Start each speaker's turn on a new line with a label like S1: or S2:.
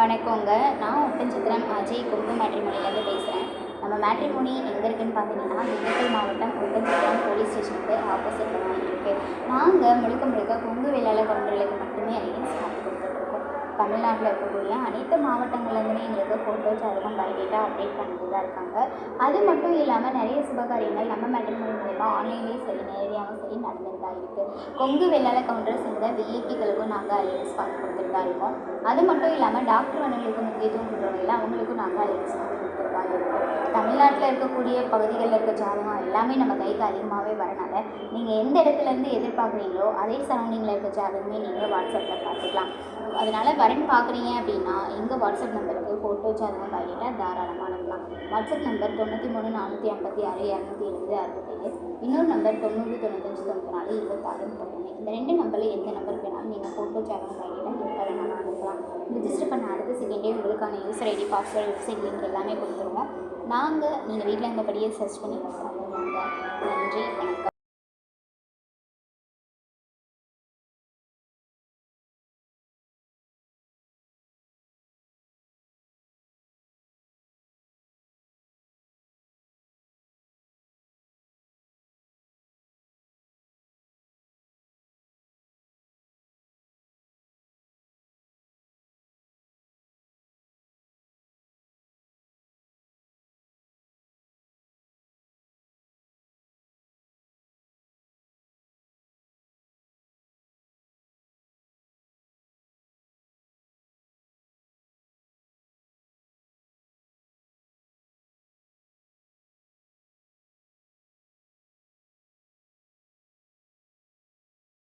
S1: வணக்கங்க. நான் ஒட்டன்சத்திரம் அஜய் கொங்கு மேட்ரிமோனிலேருந்து பேசுகிறேன். நம்ம மேட்ரிமோனி எங்கே இருக்குதுன்னு பார்த்தீங்கன்னா, திண்டுக்கல் மாவட்டம் ஒட்டன்சத்திரம் போலீஸ் ஸ்டேஷனுக்கு ஆப்போசிட்டில் தான் இருக்குது. நாங்கள் முழுக்க கொங்கு வேளாளர் கவுண்டர்களுக்கு மட்டுமே அலையன்ஸ் பார்த்து கொடுத்துட்ருக்கோம். தமிழ்நாட்டில் இருக்கக்கூடிய அனைத்து மாவட்டங்கள்லேருந்துமே எங்களுக்கு ஃபோட்டோ ஜாதகம் பயோடேட்டா அப்டேட் பண்ணிட்டு தான் இருக்காங்க. அது மட்டும் இல்லாமல் நிறைய சுபகாரியங்கள் நம்ம மேட்ரிமோனி மூலமா ஆன்லைன்லேயும் சரி நேரடியாகவும் சரி நடந்துட்டு தான் இருக்குது. கொங்கு வேளாளர் கவுண்டர் சேர்ந்த விஐபிகளுக்கும் நாங்கள் அலையன்ஸ் பார்த்து கொடுத்துட்டு தான் இருக்கோம். அது மட்டும் இல்லாமல் டாக்டர் வண்ணங்களுக்கு முக்கியத்துவம் கொடுக்குறவங்க அவங்களுக்கும் நாங்கள் அலையன்ஸ் பார்த்து கொடுத்துட்டு தான் இருக்கோம். தமிழ்நாட்டில் இருக்கக்கூடிய பகுதிகளில் இருக்க ஜாதகம் எல்லாமே நம்ம கைக்கு அதிகமாகவே வரனால நீங்கள் எந்த இடத்துலேருந்து எதிர்பார்க்குறீங்களோ அதே சரௌண்டிங்கில் இருக்க ஜாதகமே நீங்கள் வாட்ஸ்அப்பில் பார்த்துக்கலாம். அதனால் வரன் பார்க்குறீங்க அப்படின்னா எங்கள் வாட்ஸ்அப் நம்பருக்கு ஃபோட்டோ ஜாதகம் பயோடேட்டா தாராளமாக அனுப்பலாம். WhatsApp number 93 456 270 67. இன்னொரு நம்பர் 90 95 94 26 31. இந்த 2 நம்பரில் எந்த நம்பருக்கு வேணாலும் நீங்கள் ஃபோட்டோ ஜாதகம் பயோடேட்டா எப்போ வேணாலும் அனுப்பலாம். ரிஜிஸ்டர் பண்ண அடுத்த செகண்டே உங்களுக்கான user ID password website link எல்லாமே கொடுத்துருவோம். நீங்கள் வீட்டில் இருந்தபடியே சர்ச் பண்ணி பார்த்துருவாங்க. நன்றி, வணக்கம்.